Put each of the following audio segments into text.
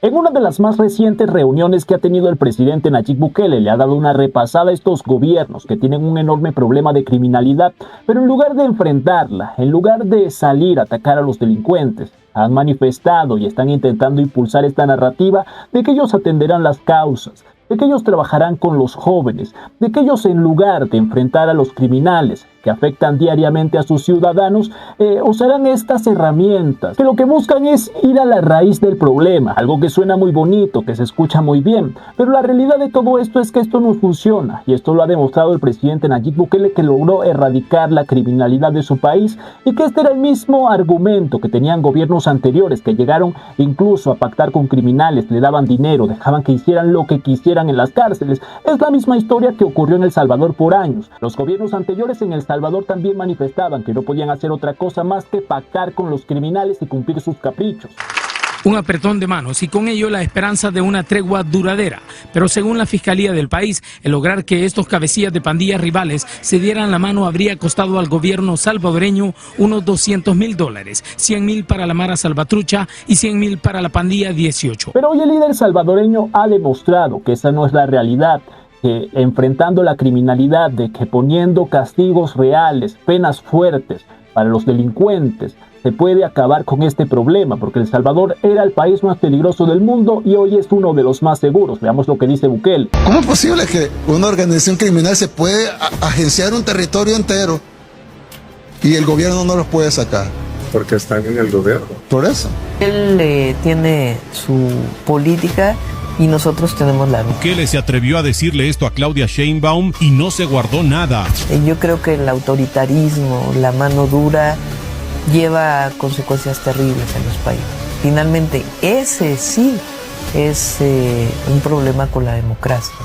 En una de las más recientes reuniones que ha tenido el presidente Nayib Bukele, le ha dado una repasada a estos gobiernos que tienen un enorme problema de criminalidad, pero en lugar de enfrentarla, en lugar de salir a atacar a los delincuentes, han manifestado y están intentando impulsar esta narrativa de que ellos atenderán las causas, de que ellos trabajarán con los jóvenes, de que ellos en lugar de enfrentar a los criminales que afectan diariamente a sus ciudadanos, usarán estas herramientas, que lo que buscan es ir a la raíz del problema, algo que suena muy bonito, que se escucha muy bien, pero la realidad de todo esto es que esto no funciona, y esto lo ha demostrado el presidente Nayib Bukele, que logró erradicar la criminalidad de su país, y que este era el mismo argumento que tenían gobiernos anteriores, que llegaron incluso a pactar con criminales, le daban dinero, dejaban que hicieran lo que quisieran en las cárceles. Es la misma historia que ocurrió en El Salvador por años. Los gobiernos anteriores en El Salvador también manifestaban que no podían hacer otra cosa más que pactar con los criminales y cumplir sus caprichos. Un apretón de manos y con ello la esperanza de una tregua duradera. Pero según la Fiscalía del país, el lograr que estos cabecillas de pandillas rivales se dieran la mano habría costado al gobierno salvadoreño unos $200,000, $100,000 para la Mara Salvatrucha y $100,000 para la pandilla 18. Pero hoy el líder salvadoreño ha demostrado que esa no es la realidad, que enfrentando la criminalidad, de que poniendo castigos reales, penas fuertes para los delincuentes, se puede acabar con este problema, porque El Salvador era el país más peligroso del mundo y hoy es uno de los más seguros. Veamos lo que dice Bukele. ¿Cómo es posible que una organización criminal se puede agenciar un territorio entero y el gobierno no los puede sacar? Porque están en el gobierno. Por eso. Él tiene su política y nosotros tenemos la. Bukele se atrevió a decirle esto a Claudia Sheinbaum y no se guardó nada. Yo creo que el autoritarismo, la mano dura, lleva consecuencias terribles en los países. Finalmente, ese sí es un problema con la democracia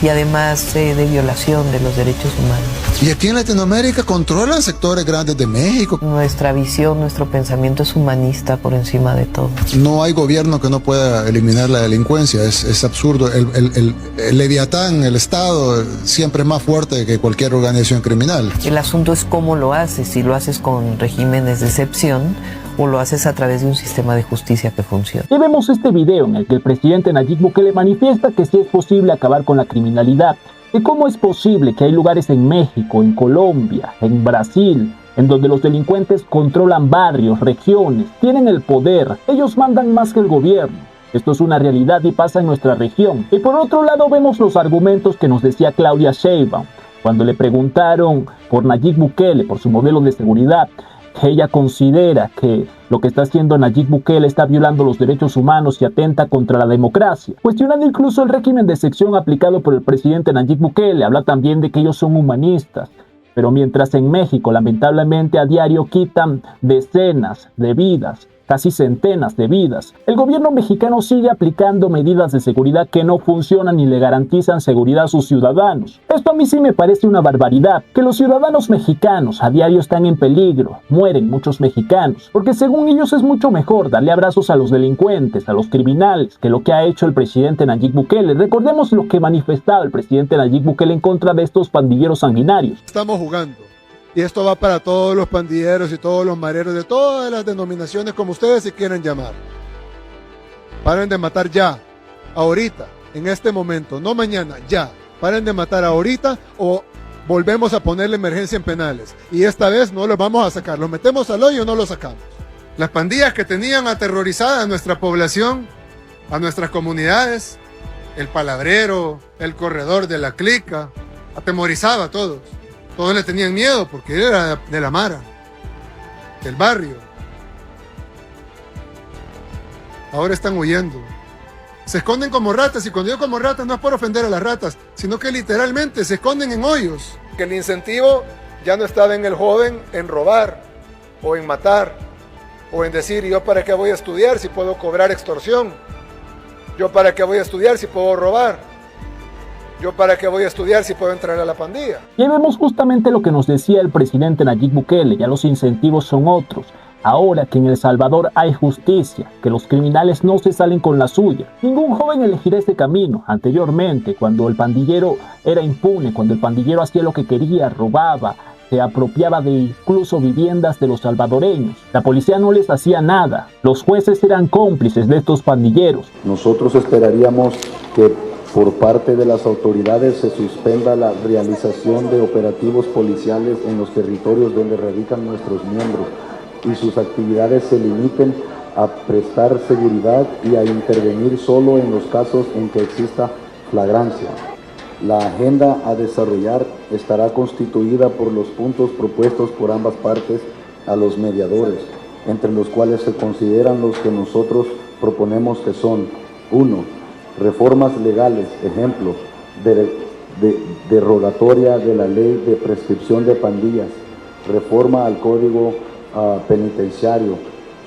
y además de violación de los derechos humanos. Y aquí en Latinoamérica controlan sectores grandes de México. Nuestra visión, nuestro pensamiento es humanista por encima de todo. No hay gobierno que no pueda eliminar la delincuencia, es absurdo. El Leviatán, el Estado, siempre es más fuerte que cualquier organización criminal. El asunto es cómo lo haces, si lo haces con regímenes de excepción o lo haces a través de un sistema de justicia que funcione. Y vemos este video en el que el presidente Nayib Bukele manifiesta que sí es posible acabar con la criminalidad, y cómo es posible que hay lugares en México, en Colombia, en Brasil, en donde los delincuentes controlan barrios, regiones, tienen el poder, ellos mandan más que el gobierno. Esto es una realidad y pasa en nuestra región. Y por otro lado vemos los argumentos que nos decía Claudia Sheinbaum, cuando le preguntaron por Nayib Bukele, por su modelo de seguridad, que ella considera que lo que está haciendo Nayib Bukele está violando los derechos humanos y atenta contra la democracia, cuestionando incluso el régimen de excepción aplicado por el presidente Nayib Bukele. Habla también de que ellos son humanistas, pero mientras en México lamentablemente a diario quitan decenas de vidas, casi centenas de vidas, el gobierno mexicano sigue aplicando medidas de seguridad que no funcionan ni le garantizan seguridad a sus ciudadanos. Esto a mí sí me parece una barbaridad, que los ciudadanos mexicanos a diario están en peligro, mueren muchos mexicanos, porque según ellos es mucho mejor darle abrazos a los delincuentes, a los criminales, que lo que ha hecho el presidente Nayib Bukele. Recordemos lo que manifestaba el presidente Nayib Bukele en contra de estos pandilleros sanguinarios. Estamos jugando. Y esto va para todos los pandilleros y todos los mareros de todas las denominaciones, como ustedes se quieren llamar. Paren de matar ya, ahorita, en este momento, no mañana, ya. Paren de matar ahorita o volvemos a ponerle emergencia en penales. Y esta vez no los vamos a sacar, los metemos al hoyo o no los sacamos. Las pandillas que tenían aterrorizada a nuestra población, a nuestras comunidades, el palabrero, el corredor de la clica, atemorizaba a todos. Todos le tenían miedo porque él era de la Mara, del barrio. Ahora están huyendo. Se esconden como ratas, y cuando digo como ratas no es por ofender a las ratas, sino que literalmente se esconden en hoyos. Que el incentivo ya no estaba en el joven en robar, o en matar, o en decir, ¿yo para qué voy a estudiar si puedo cobrar extorsión? ¿Yo para qué voy a estudiar si puedo robar? ¿Yo para qué voy a estudiar si puedo entrar a la pandilla? Y vemos justamente lo que nos decía el presidente Nayib Bukele, ya los incentivos son otros. Ahora que en El Salvador hay justicia, que los criminales no se salen con la suya. Ningún joven elegirá ese camino. Anteriormente, cuando el pandillero era impune, cuando el pandillero hacía lo que quería, robaba, se apropiaba de incluso viviendas de los salvadoreños. La policía no les hacía nada. Los jueces eran cómplices de estos pandilleros. Nosotros esperaríamos que por parte de las autoridades se suspenda la realización de operativos policiales en los territorios donde radican nuestros miembros y sus actividades se limiten a prestar seguridad y a intervenir solo en los casos en que exista flagrancia. La agenda a desarrollar estará constituida por los puntos propuestos por ambas partes a los mediadores, entre los cuales se consideran los que nosotros proponemos que son: 1. Reformas legales, ejemplo, derogatoria de la ley de prescripción de pandillas, reforma al Código Penitenciario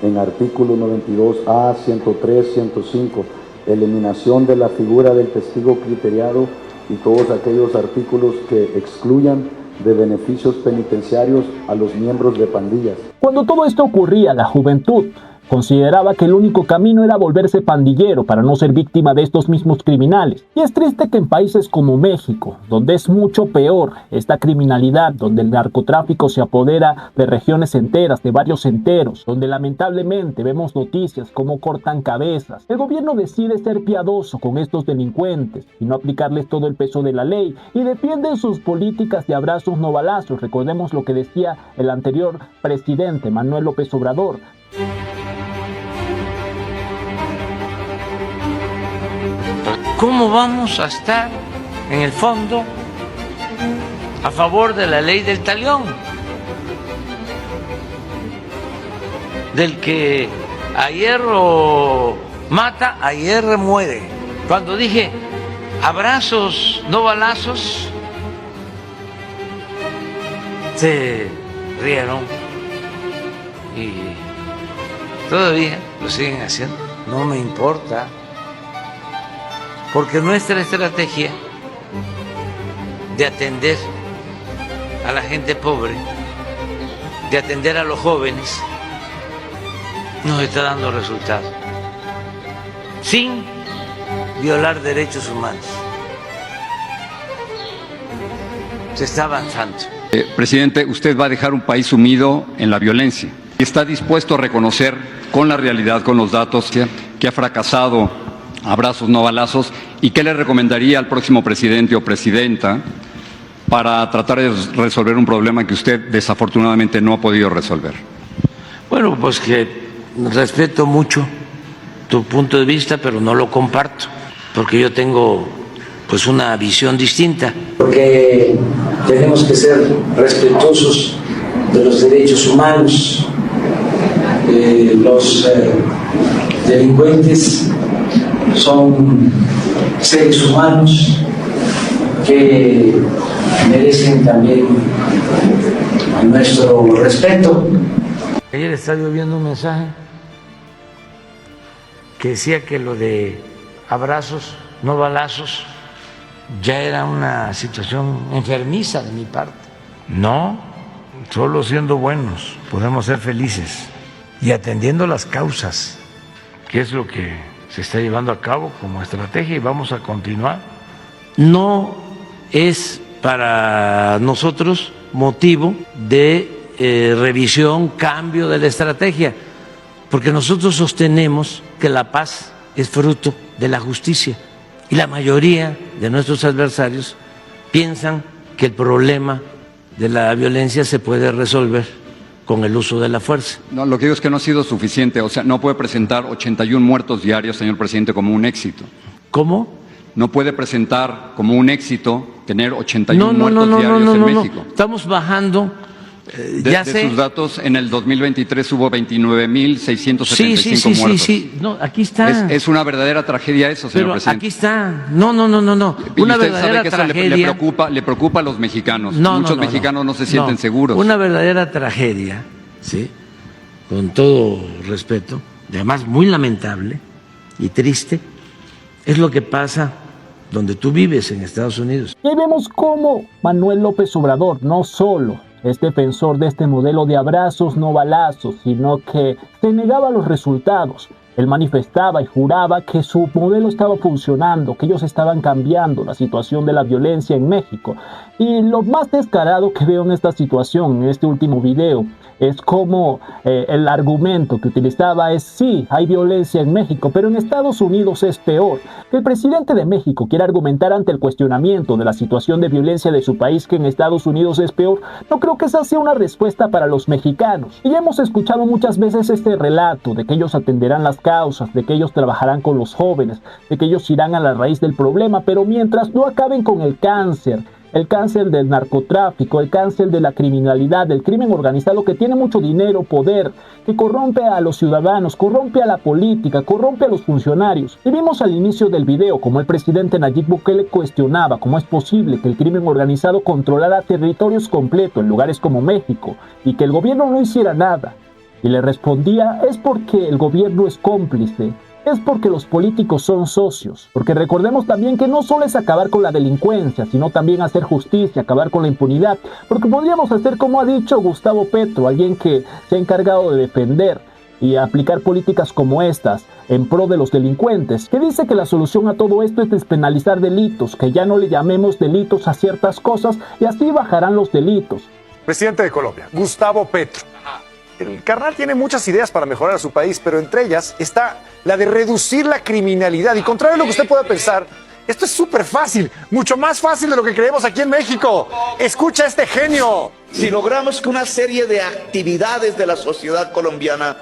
en artículo 92A, 103, 105, eliminación de la figura del testigo criteriado y todos aquellos artículos que excluyan de beneficios penitenciarios a los miembros de pandillas. Cuando todo esto ocurría, la juventud consideraba que el único camino era volverse pandillero para no ser víctima de estos mismos criminales. Y es triste que en países como México, donde es mucho peor esta criminalidad, donde el narcotráfico se apodera de regiones enteras, de barrios enteros, donde lamentablemente vemos noticias como cortan cabezas, el gobierno decide ser piadoso con estos delincuentes y no aplicarles todo el peso de la ley y defienden sus políticas de abrazos no balazos. Recordemos lo que decía el anterior presidente Manuel López Obrador. ¿Cómo vamos a estar en el fondo a favor de la ley del talión? Del que a hierro mata, a hierro muere. Cuando dije abrazos, no balazos, se rieron y todavía lo siguen haciendo. No me importa. Porque nuestra estrategia de atender a la gente pobre, de atender a los jóvenes, nos está dando resultados, sin violar derechos humanos. Se está avanzando. Presidente, usted va a dejar un país sumido en la violencia. ¿Está dispuesto a reconocer con la realidad, con los datos, que ha fracasado abrazos no balazos? ¿Y qué le recomendaría al próximo presidente o presidenta para tratar de resolver un problema que usted desafortunadamente no ha podido resolver? Bueno, pues que respeto mucho tu punto de vista, pero no lo comparto, porque yo tengo pues una visión distinta. Porque tenemos que ser respetuosos de los derechos humanos. Los delincuentes son seres humanos que merecen también nuestro respeto. Ayer estaba viendo un mensaje que decía que lo de abrazos, no balazos, ya era una situación enfermiza de mi parte. No, solo siendo buenos podemos ser felices y atendiendo las causas, que es lo que se está llevando a cabo como estrategia y vamos a continuar. No es para nosotros motivo de revisión, cambio de la estrategia, porque nosotros sostenemos que la paz es fruto de la justicia y la mayoría de nuestros adversarios piensan que el problema de la violencia se puede resolver con el uso de la fuerza. No, lo que digo es que no ha sido suficiente. O sea, no puede presentar 81 muertos diarios, señor presidente, como un éxito. ¿Cómo? No puede presentar como un éxito tener 81 muertos diarios en México. Estamos bajando. De sus datos, en el 2023 hubo 29.675 muertos. Sí. No, aquí está. Es una verdadera tragedia eso, señor presidente. Aquí está. No. Una verdadera tragedia. Le preocupa a los mexicanos. No, Muchos mexicanos no se sienten seguros. Una verdadera tragedia, ¿sí? Con todo respeto, además muy lamentable y triste, es lo que pasa donde tú vives en Estados Unidos. Y vemos cómo Manuel López Obrador no solo es defensor de este modelo de abrazos no balazos, sino que se negaba a los resultados. Él manifestaba y juraba que su modelo estaba funcionando, que ellos estaban cambiando la situación de la violencia en México. Y lo más descarado que veo en esta situación, en este último video, es como el argumento que utilizaba es: sí, hay violencia en México, pero en Estados Unidos es peor. Que el presidente de México quiera argumentar ante el cuestionamiento de la situación de violencia de su país que en Estados Unidos es peor, no creo que esa sea una respuesta para los mexicanos. Y ya hemos escuchado muchas veces este relato de que ellos atenderán las causas, de que ellos trabajarán con los jóvenes, de que ellos irán a la raíz del problema, pero mientras no acaben con el cáncer del narcotráfico, el cáncer de la criminalidad, del crimen organizado que tiene mucho dinero, poder, que corrompe a los ciudadanos, corrompe a la política, corrompe a los funcionarios. Y vimos al inicio del video como el presidente Nayib Bukele cuestionaba cómo es posible que el crimen organizado controlara territorios completos en lugares como México y que el gobierno no hiciera nada. Y le respondía: es porque el gobierno es cómplice. Es porque los políticos son socios, porque recordemos también que no solo es acabar con la delincuencia, sino también hacer justicia, acabar con la impunidad, porque podríamos hacer como ha dicho Gustavo Petro, alguien que se ha encargado de defender y aplicar políticas como estas en pro de los delincuentes, que dice que la solución a todo esto es despenalizar delitos, que ya no le llamemos delitos a ciertas cosas y así bajarán los delitos. Presidente de Colombia, Gustavo Petro. El carnal tiene muchas ideas para mejorar a su país, pero entre ellas está la de reducir la criminalidad. Y contrario a lo que usted pueda pensar, esto es súper fácil, mucho más fácil de lo que creemos aquí en México. Escucha a este genio. Si logramos que una serie de actividades de la sociedad colombiana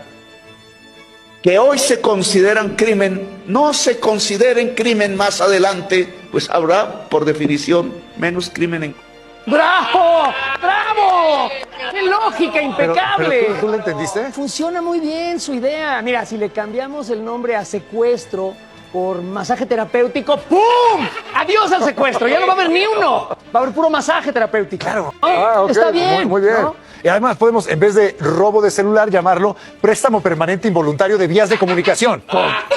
que hoy se consideran crimen, no se consideren crimen más adelante, pues habrá, por definición, menos crimen en... ¡Bravo! ¡Bravo! ¡Qué lógica impecable! ¿Pero tú lo entendiste? Funciona muy bien su idea. Mira, si le cambiamos el nombre a secuestro por masaje terapéutico, ¡pum! ¡Adiós al secuestro! Ya no va a haber ni uno. Va a haber puro masaje terapéutico. Claro. Okay. Está bien. Muy bien. ¿No? Y además podemos, en vez de robo de celular, llamarlo préstamo permanente involuntario de vías de comunicación.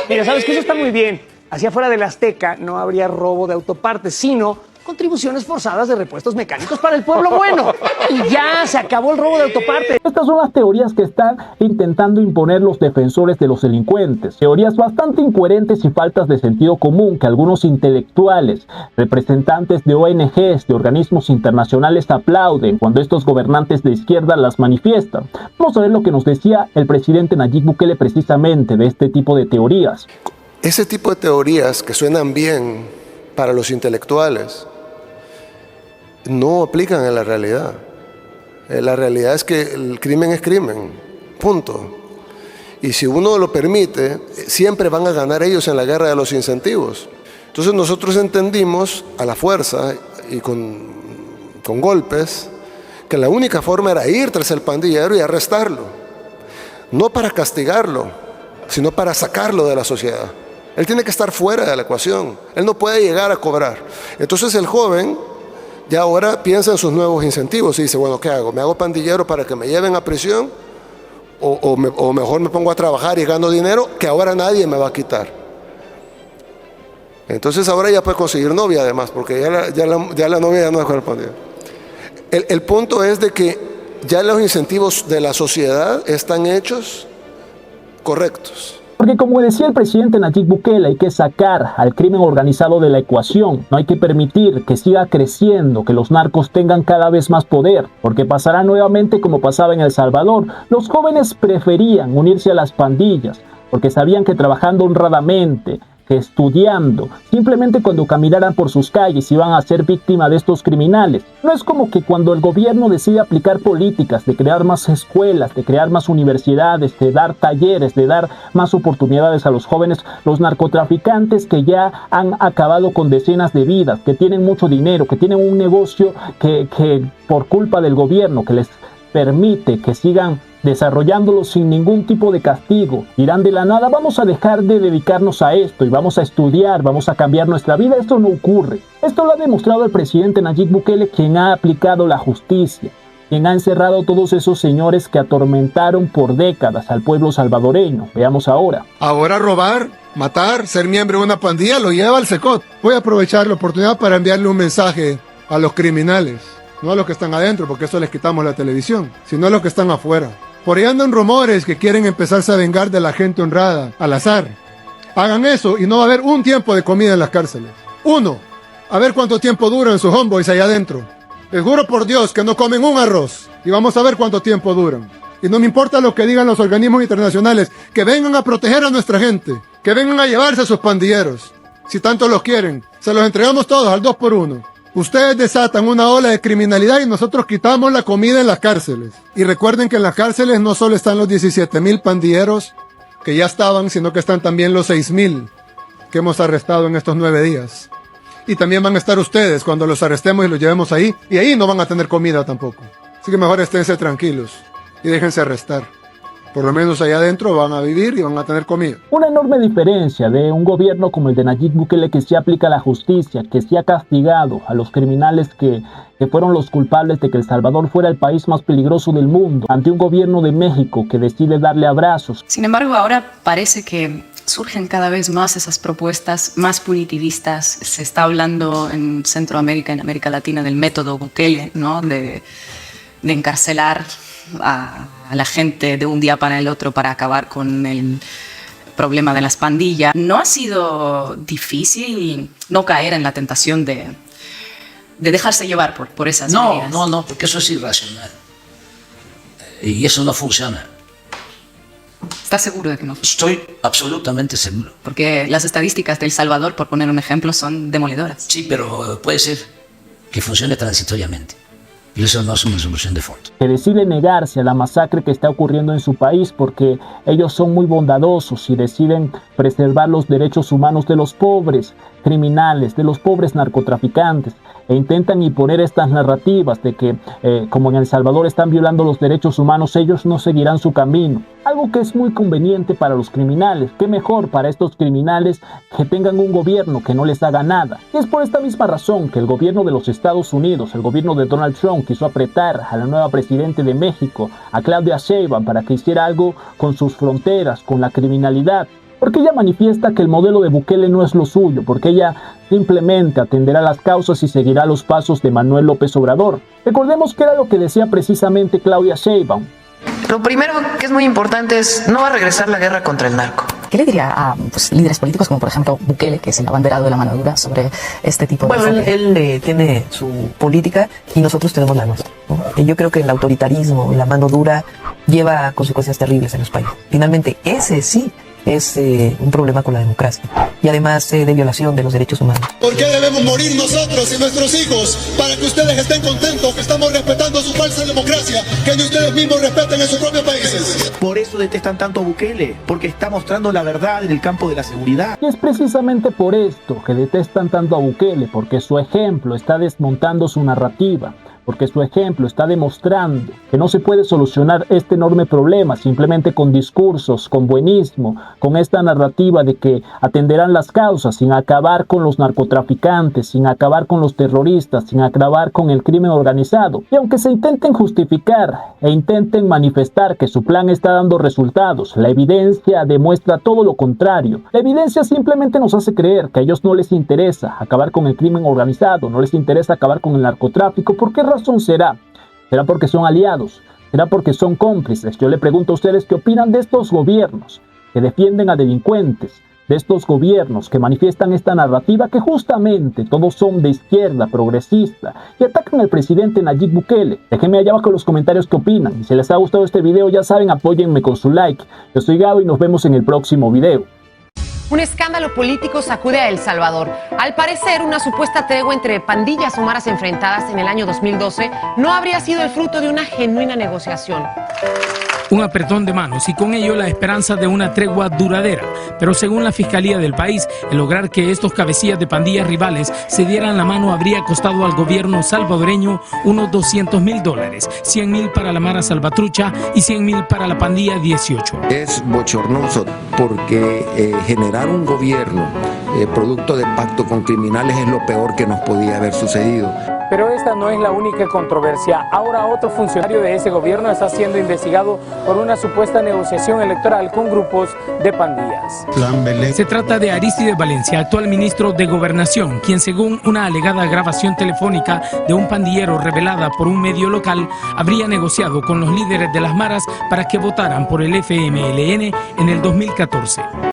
Mira, ¿sabes qué? Eso está muy bien. Hacia afuera del Azteca no habría robo de autopartes, sino contribuciones forzadas de repuestos mecánicos para el pueblo bueno. Y ya se acabó el robo de autopartes. Estas son las teorías que están intentando imponer los defensores de los delincuentes. Teorías bastante incoherentes y faltas de sentido común que algunos intelectuales, representantes de ONGs, de organismos internacionales aplauden cuando estos gobernantes de izquierda las manifiestan. Vamos a ver lo que nos decía el presidente Nayib Bukele precisamente de este tipo de teorías. Ese tipo de teorías que suenan bien para los intelectuales no aplican en la realidad. La realidad es que el crimen es crimen, punto. Y si uno lo permite, siempre van a ganar ellos en la guerra de los incentivos. Entonces nosotros entendimos a la fuerza y con golpes que la única forma era ir tras el pandillero y arrestarlo. No para castigarlo, sino para sacarlo de la sociedad. Él tiene que estar fuera de la ecuación. Él no puede llegar a cobrar. Entonces el joven ya ahora piensa en sus nuevos incentivos y dice: bueno, ¿qué hago? ¿Me hago pandillero para que me lleven a prisión? ¿O mejor me pongo a trabajar y gano dinero que ahora nadie me va a quitar? Entonces ahora ya puede conseguir novia además, porque ya la novia ya no es con el pandillero. El punto es de que ya los incentivos de la sociedad están hechos correctos. Porque como decía el presidente Nayib Bukele, hay que sacar al crimen organizado de la ecuación. No hay que permitir que siga creciendo, que los narcos tengan cada vez más poder, porque pasará nuevamente como pasaba en El Salvador. Los jóvenes preferían unirse a las pandillas, porque sabían que trabajando honradamente, que estudiando, simplemente cuando caminaran por sus calles iban a ser víctimas de estos criminales. No es como que cuando el gobierno decide aplicar políticas de crear más escuelas, de crear más universidades, de dar talleres, de dar más oportunidades a los jóvenes, los narcotraficantes que ya han acabado con decenas de vidas, que tienen mucho dinero, que tienen un negocio que por culpa del gobierno que les permite que sigan desarrollándolo sin ningún tipo de castigo, irán de la nada. Vamos a dejar de dedicarnos a esto y vamos a estudiar, vamos a cambiar nuestra vida. Esto no ocurre. Esto lo ha demostrado el presidente Nayib Bukele, quien ha aplicado la justicia, quien ha encerrado a todos esos señores que atormentaron por décadas al pueblo salvadoreño. Veamos ahora. Ahora robar, matar, ser miembro de una pandilla lo lleva al SECOT. Voy a aprovechar la oportunidad para enviarle un mensaje a los criminales, no a los que están adentro, porque eso les quitamos la televisión, sino a los que están afuera. Por ahí andan rumores que quieren empezarse a vengar de la gente honrada, al azar. Hagan eso y no va a haber un tiempo de comida en las cárceles. 1. A ver cuánto tiempo duran sus homeboys allá adentro. Les juro por Dios que no comen un arroz. Y vamos a ver cuánto tiempo duran. Y no me importa lo que digan los organismos internacionales, que vengan a proteger a nuestra gente, que vengan a llevarse a sus pandilleros. Si tanto los quieren, se los entregamos todos al 2x1. Ustedes desatan una ola de criminalidad y nosotros quitamos la comida en las cárceles. Y recuerden que en las cárceles no solo están los 17,000 pandilleros que ya estaban, sino que están también los 6,000 que hemos arrestado en estos 9 días. Y también van a estar ustedes cuando los arrestemos y los llevemos ahí. Y ahí no van a tener comida tampoco. Así que mejor esténse tranquilos y déjense arrestar. Por lo menos allá adentro van a vivir y van a tener comida. Una enorme diferencia de un gobierno como el de Nayib Bukele, que sí aplica la justicia, que sí ha castigado a los criminales que fueron los culpables de que El Salvador fuera el país más peligroso del mundo, ante un gobierno de México que decide darle abrazos. Sin embargo, ahora parece que surgen cada vez más esas propuestas más punitivistas. Se está hablando en Centroamérica, en América Latina, del método Bukele, ¿no? De encarcelar a la gente de un día para el otro para acabar con el problema de las pandillas. ¿No ha sido difícil no caer en la tentación de dejarse llevar por esas medidas? No, porque eso es irracional. Y eso no funciona. ¿Estás seguro de que no? Estoy absolutamente seguro. Porque las estadísticas de El Salvador, por poner un ejemplo, son demolidoras. Sí, pero puede ser que funcione transitoriamente. Y eso no es una solución de fondo. Que decide negarse a la masacre que está ocurriendo en su país porque ellos son muy bondadosos y deciden preservar los derechos humanos de los pobres criminales, de los pobres narcotraficantes, e intentan imponer estas narrativas de que como en El Salvador están violando los derechos humanos, ellos no seguirán su camino. Algo que es muy conveniente para los criminales. Qué mejor para estos criminales que tengan un gobierno que no les haga nada. Y es por esta misma razón que el gobierno de los Estados Unidos, el gobierno de Donald Trump, quiso apretar a la nueva presidenta de México, a Claudia Sheinbaum, para que hiciera algo con sus fronteras, con la criminalidad. Porque ella manifiesta que el modelo de Bukele no es lo suyo, porque ella simplemente atenderá las causas y seguirá los pasos de Manuel López Obrador. Recordemos que era lo que decía precisamente Claudia Sheinbaum. Lo primero que es muy importante es no va a regresar la guerra contra el narco. ¿Qué le diría a líderes políticos como por ejemplo Bukele, que es el abanderado de la mano dura, sobre este tipo de... Bueno, él tiene su política y nosotros tenemos la nuestra, ¿no? Y yo creo que el autoritarismo, la mano dura, lleva a consecuencias terribles en los países. Finalmente, ese sí es un problema con la democracia y además de violación de los derechos humanos. ¿Por qué debemos morir nosotros y nuestros hijos para que ustedes estén contentos que estamos respetando su falsa democracia, que ni ustedes mismos respeten en sus propios países? Por eso detestan tanto a Bukele, porque está mostrando la verdad en el campo de la seguridad. Y es precisamente por esto que detestan tanto a Bukele, porque su ejemplo está desmontando su narrativa, porque su ejemplo está demostrando que no se puede solucionar este enorme problema simplemente con discursos, con buenismo, con esta narrativa de que atenderán las causas sin acabar con los narcotraficantes, sin acabar con los terroristas, sin acabar con el crimen organizado. Y aunque se intenten justificar e intenten manifestar que su plan está dando resultados, la evidencia demuestra todo lo contrario. La evidencia simplemente nos hace creer que a ellos no les interesa acabar con el crimen organizado, no les interesa acabar con el narcotráfico. ¿Por qué razón será? ¿Será porque son aliados? ¿Será porque son cómplices? Yo le pregunto a ustedes qué opinan de estos gobiernos que defienden a delincuentes, de estos gobiernos que manifiestan esta narrativa que justamente todos son de izquierda, progresista, y atacan al presidente Nayib Bukele. Déjenme allá abajo en los comentarios qué opinan. Y si les ha gustado este video, ya saben, apóyenme con su like. Yo soy Gabo y nos vemos en el próximo video. Un escándalo político sacude a El Salvador. Al parecer, una supuesta tregua entre pandillas o maras enfrentadas en el año 2012 no habría sido el fruto de una genuina negociación. Un apretón de manos y con ello la esperanza de una tregua duradera. Pero según la Fiscalía del país, el lograr que estos cabecillas de pandillas rivales se dieran la mano habría costado al gobierno salvadoreño unos $200,000, $100,000 para la Mara Salvatrucha y $100,000 para la pandilla 18. Es bochornoso porque generar un gobierno producto de pacto con criminales es lo peor que nos podía haber sucedido. Pero esta no es la única controversia. Ahora otro funcionario de ese gobierno está siendo investigado por una supuesta negociación electoral con grupos de pandillas. Se trata de Arístides Valencia, actual ministro de Gobernación, quien según una alegada grabación telefónica de un pandillero revelada por un medio local, habría negociado con los líderes de las maras para que votaran por el FMLN en el 2014.